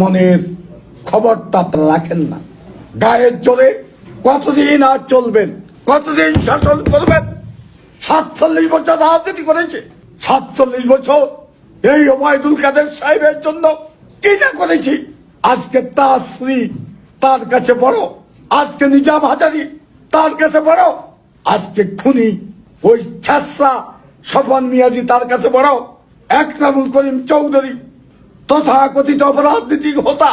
মনের খবরটা আপনারা রাখেন না। গায়ের জোরে কতদিন আর চলবেন, কতদিন শাসন করবেন? 47 বছর রাজনীতি করেছে, 47 বছর এই ওবায়দুল কাদের সাহেবের জন্য কি না করেছি। আজকে তার স্ত্রী তার কাছে বড়, আজকে নিজাম হাজারী তার কাছে বড়, আজকে খুনি ওই ছাসা স্বপন মিয়াজি তার কাছে বড়, একরামুল করিম চৌধুরী তথাকথিত অপরাজনীতিক হোতা,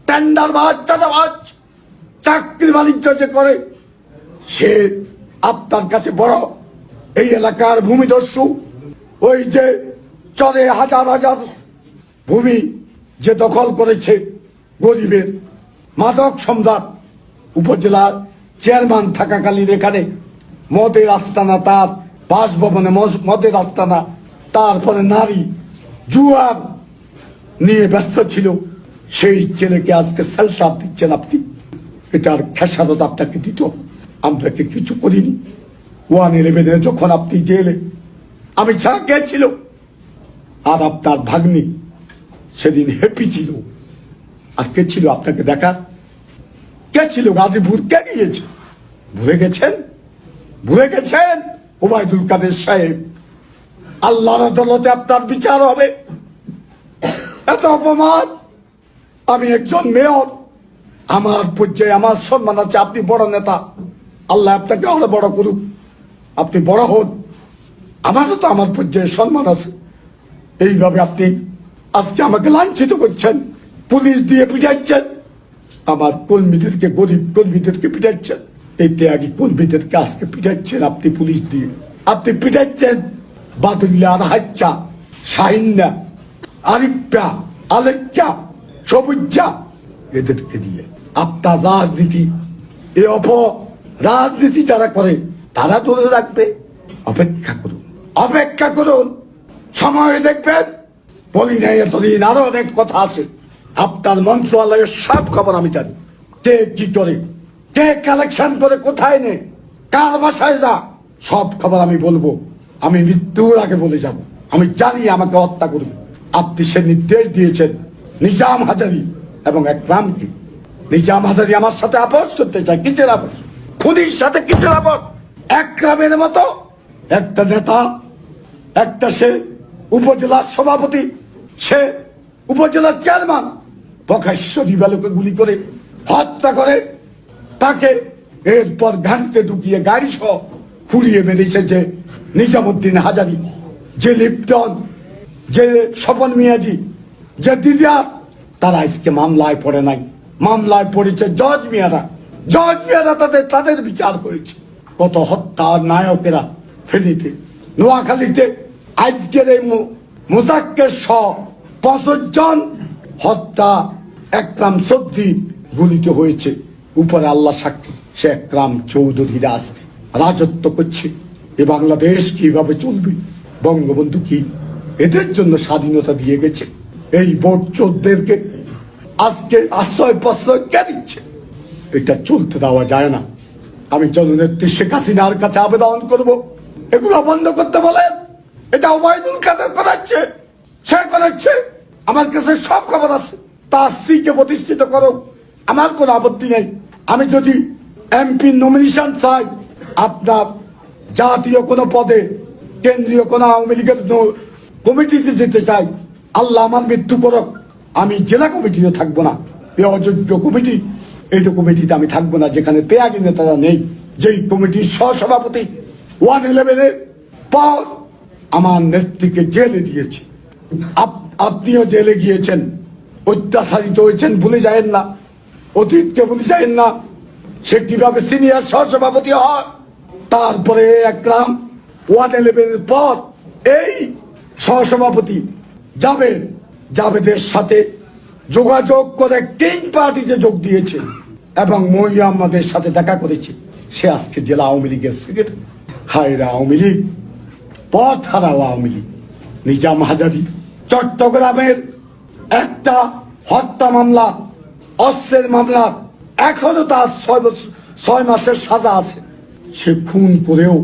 টেন্ডারবাজ, চাঁদাবাজ, চাকরি বাণিজ্য যে করে সে আপনার কাছে বড়। এই এলাকার ভূমিদস্যু, ওই যে চরে হাজার হাজার ভূমি যে দখল করেছে গরিবের, মাদক সম্রাট উপজেলার চেয়ারম্যান থাকাকালীন এখানে মদের আস্তানা, তার বাসভবনে মদের আস্তানা, তারপরে নারী জুয়ার নিয়ে ব্যস্ত ছিল, সেই ছেলেকে আজকে সেলসাপ দিচ্ছেন আপনি। এটার খেসারত আপনাকে দিত, আমরাকে কিছু করিনি। 111 যখন আপনি জেলে, আমি ছাড়া কে ছিল? আর আপনার ভাগ্নি সেদিন হ্যাপি ছিল, আর কে ছিল আপনাকে দেখার? কে ছিল? গাজীপুর কে গিয়েছে? ভুলে গেছেন? ভুলে গেছেন ওবায়দুল কাদের সাহেব? আল্লাহর আদালতে আপনার বিচার হবে। এত অপমান! আমি একজন মেয়র, আমার পর্যায়ে আমার সম্মান আছে, আপনি বড় নেতা, আল্লাহ আপনাকে আরো বড় করুক, আপনি বড় হন, আমারও তো আমার পর্যায়ে সম্মান আছে। এইভাবে আপনি আজকে আমাকে লাঞ্ছিত করছেন, পুলিশ দিয়ে পিটাচ্ছেন, আমার কর্মীদেরকে, গরিব কর্মীদেরকে পিটাচ্ছেন, এই ত্যাগী কর্মীদেরকে আজকে পিটাচ্ছেন আপনি পুলিশ দিয়ে। আপনি পিটাচ্ছেন বাদুল্লাহ, হাচ্চা, শাহিনা, আরিফা, আলেক্কা, সবুজা, এদেরকে দিয়ে। আপনার রাজনীতি, এ রাজনীতি যারা করে তারা ধরে রাখবে। অপেক্ষা করুন, অপেক্ষা করুন, সময় দেখবেন। বলি নাই এতদিন, আরো অনেক কথা আছে। আপনার মন্ত্রণালয়ের সব খবর আমি জানি, কে কি করে, কে কালেকশন করে, কোথায় নে, কার বাসায় যা, সব খবর আমি বলবো। আমি মৃত্যুর আগে বলে যাব, আমি জানি আমাকে হত্যা করবে। আপনি সে নির্দেশ দিয়েছেন নিজাম হাজারী এবং একরামকে। নিজাম হাজারী আমার সাথে আপোষ করতে চায়, কিসের আপোষ? খুনির সাথে কিসের আপোষ? একরামের মতো একটা নেতা, একটা সে উপজেলার সভাপতি, সে উপজেলার চেয়ারম্যান, প্রকাশ্য দিবালোকে গুলি করে হত্যা করে, তাকে এরপর গাড়িতে ঢুকিয়ে গাড়ি সহ পুড়িয়ে মেরেছে যে নিজামুদ্দিন হাজারী, যে লিপ্টন, যে স্বপন মিয়াজি, যে দিদিয়ার, তারা আজকে মামলায় পড়ে নাই। মামলায় পড়েছে জজ মিয়ারা। জজ মিয়ারা তাদের বিচার করেছে। কত হত্যার নায়কেরা ফেনীতে, নোয়াখালীতে, আজকের এই মোজাক্কের সহ 65 জন হত্যা একরাম চৌধুরী গুলিতে হয়েছে। উপরে আল্লাহ সাক্ষী, সে একরাম চৌধুরীরা আজকে রাজত্ব করছে। এ বাংলাদেশ কিভাবে চলবে? বঙ্গবন্ধু কি এদের জন্য স্বাধীনতা দিয়ে গেছে? এই ভোট চোরদেরকে আজকে আশ্রয় প্রশ্রয় কে দিচ্ছে? এটা চলতে দেওয়া যায় না। আমি জননেত্রী শেখ হাসিনার কাছে আবেদন করব, এগুলো বন্ধ করতে বলেন। এটা ওবায়দুল কাদের করাচ্ছে, সে করাচ্ছে। আমার কাছে সব খবর আছে। তার স্ত্রীকে প্রতিষ্ঠিত করো, আমার কোনো আপত্তি নেই। আমি যদি এমপি নমিনেশন চাই, আপনার জাতীয় কোনো পদে, কেন্দ্রীয় কোনো আওয়ামী লীগের কমিটিতে যেতে চাই, আল্লাহ আমার মৃত্যু করক, আমি জেলা কমিটিতে থাকবো না। এই অযোগ্য কমিটি, এই কমিটিতে আমি থাকবো না যেখানে ত্যাগী নেতারা নেই। যেই কমিটির সহসভাপতি 111-এর পর আমার নেত্রীকে জেলে দিয়েছে। আপনিও জেলে গিয়েছেন, অত্যাচারিত হয়েছেন, ভুলে যায়েন না, অতীতকে ভুলে যায়েন না। সে কিভাবে সিনিয়র সহসভাপতি হয়, তারপরে একরাম 111-এর পর এই সহসভাপতি জাভেদের সাথে যোগাযোগ করে কিং পার্টিতে যোগ দিয়েছে এবং মহিয়াম্মদের সাথে দেখা করেছে। সে আজকে জেলা আওয়ামী লীগের সেক্রেটারি। হায়রা আওয়ামী লীগ, পথ হারা আওয়ামী লীগ। নিজাম হাজারী চট্টগ্রামের একটা হত্যা মামলা, অস্ত্রের মামলা, এখনো তার 6 মাসের সাজা আছে। সে খুন করেও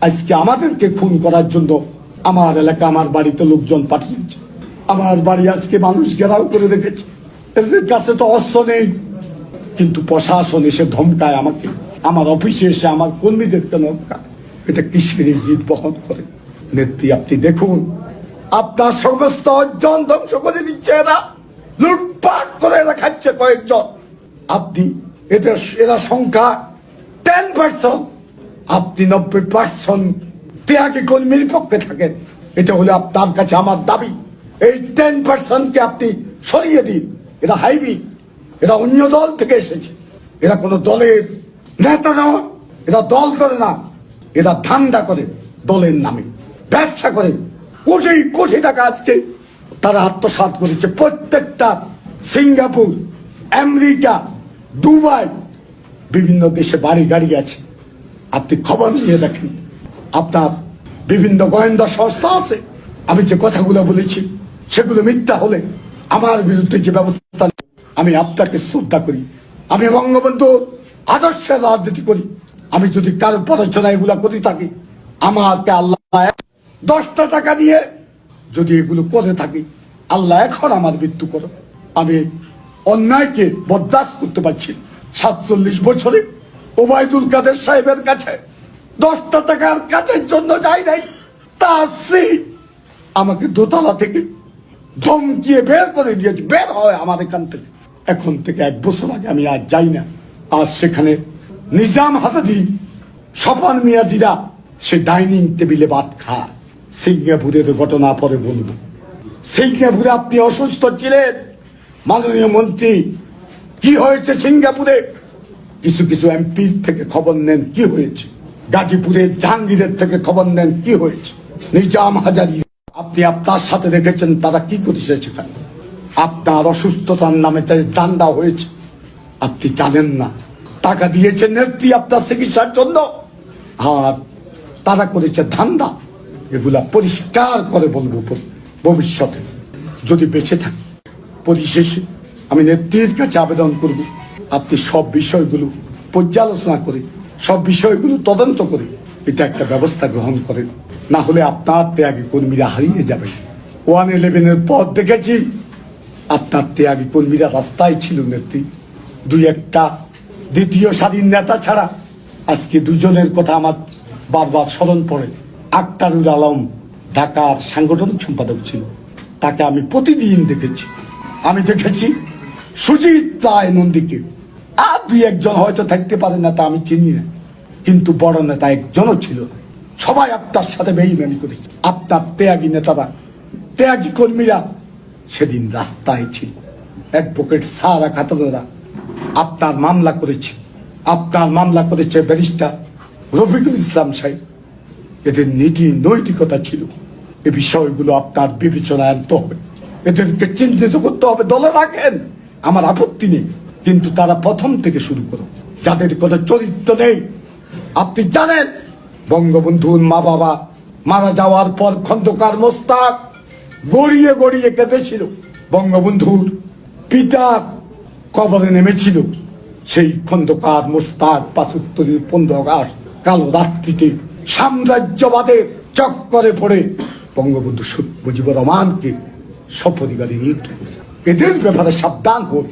আজকে আমাদেরকে খুন করার জন্য আমার এলাকা, আমার বাড়িতে লোকজন পাঠিয়েছে। আমার বাড়ি আজকে মানুষ ঘেরাও করে রেখেছে। এদের কাছে তো অস্ত্র নেই, কিন্তু প্রশাসন এসে ধমকায় আমাকে, আমার অফিসে এসে আমার কর্মীদেরকে ধমকায়। এটা কিসের ইঙ্গিত বহন করে? নেত্রী, আপনি দেখুন, আপনার সমস্ত অর্জন ধ্বংস করে দিচ্ছে এরা, লুটপাট করে এরা খাচ্ছে কয়েকজন। আপনি এরা সংখ্যা 10%, আপনি 90% ত্যাগী কর্মীর পক্ষে থাকেন। এটা হলে আপনার কাছে আমার দাবি, এই 10%কে আপনি সরিয়ে দিন। এরা হাইবি, এরা অন্য দল থেকে এসেছে, এরা কোনো দলের নেতা নয়, এরা দল করে না, এরা ধান্দা করে, দলের নামে ব্যবসা করে কোটি কোটি টাকা আজকে তারা আত্মসাৎ করেছে। প্রত্যেকটা সিঙ্গাপুর, আমেরিকা, দুবাই, বিভিন্ন দেশে বাড়ি গাড়ি আছে। আপনি খবর নিয়ে দেখেন, আপনার বিভিন্ন গোয়েন্দা সংস্থা আছে। আমি যে কথাগুলো বলেছি সেগুলো মিথ্যা হলে আমার বিরুদ্ধে যে ব্যবস্থা, আমি আপনাকে শ্রদ্ধা করি, আমি বঙ্গবন্ধু আদর্শের রাজনীতি করি। আমি যদি কারো প্ররোচনা এগুলা করে থাকি, আমাকে আল্লাহ 10টা টাকা দিয়ে যদি এগুলো করে থাকি, আল্লাহ এখন আমার মৃত্যু করো। আমি অন্যায়কে বরদাস্ত করতে পারছি। 47 বছরে ওবায়দুল কাদের সাহেবের কাছে 10টা টাকার কাজের জন্য যাই নাই, তা আমাকে দোতলা থেকে ধমকিয়ে বের করে দিয়েছে। বের হয় আমার এখান থেকে। এখন থেকে 1 বছর আগে আমি আর যাই না। আজ সেখানে নিজাম হাজারি, স্বপন মিয়াজিরা সে ডাইনিং টেবিলে ভাত খায়। সিঙ্গাপুরের ঘটনা পরে বলবো। সিঙ্গাপুরে আপনি অসুস্থ ছিলেন মাননীয় মন্ত্রী, কি হয়েছে সিঙ্গাপুরে? কিছু কিছু এমপি থেকে খবর নেন কি হয়েছে, গাজীপুরের জাহাঙ্গীরের থেকে খবর নেন কি হয়েছে। নিজাম হাজারি আপনি আপনার সাথে রেখেছেন, তারা কি করেছে সেখানে? আপনার অসুস্থতার নামে তাই দান্দা হয়েছে, আপনি জানেন না। টাকা দিয়েছেন নেত্রী আপনার চিকিৎসার জন্য, আর তারা করেছে ধান্দা। এগুলা পরিষ্কার করে বলবো ভবিষ্যতে যদি বেঁচে থাকে। পরিশেষে আমি নেত্রীর কাছে আবেদন করব, আপনি সব বিষয়গুলো পর্যালোচনা করে, সব বিষয়গুলো তদন্ত করে এটা একটা ব্যবস্থা গ্রহণ করেন। না হলে আপনার ত্যাগী কর্মীরা হারিয়ে যাবে। 111-এর পর দেখেছি আপনার ত্যাগী কর্মীরা রাস্তায় ছিল নেত্রী। 2-1টা দ্বিতীয় সারির নেতা ছাড়া আজকে 2জনের কথা আমার বারবার স্মরণ পড়ে। আক্তারুল আলম ঢাকার সাংগঠনিক সম্পাদক ছিল, তাকে আমি প্রতিদিন দেখেছি। আমি দেখেছি সুজিত রায় নন্দীকে, আর 2-1জন হয়তো থাকতে পারে না, তা আমি চিনি না, কিন্তু বড় নেতা একজনও ছিল না। সবাই আপনার সাথে বেইমানি করেছে। আপনার ত্যাগী নেতারা, ত্যাগী কর্মীরা সেদিন রাস্তায় ছিল। অ্যাডভোকেট সারা খাতুনেরা আপনার মামলা করেছে, আপনার মামলা করেছে ব্যারিস্টার রফিকুল ইসলাম সাহেব। এদের নীতি নৈতিকতা ছিল, এ বিষয়গুলো আপনার বিবেচনায় আনতে হবে, এদেরকে চিহ্নিত করতে হবে। দলে রাখেন, আমার আপত্তি নেই, কিন্তু তারা প্রথম থেকে শুরু করো, যাদের কোনো চরিত্র নেই। আপনি জানেন বঙ্গবন্ধুর মা বাবা মারা যাওয়ার পর খন্দকার মোস্তাক গড়িয়ে গড়িয়ে কেঁদেছিল। বঙ্গবন্ধুর পিতা কবরে নেমেছিল। সেই খন্দকার মোস্তাক 75-এর 15 আগস্ট কালো রাত্রিতে সাম্রাজ্যবাদের চক্করে পড়ে বঙ্গবন্ধু শেখ মুজিবুর রহমানকে সপরিবারে মৃত্যু করে। এদের ব্যাপারে সাবধান হোক।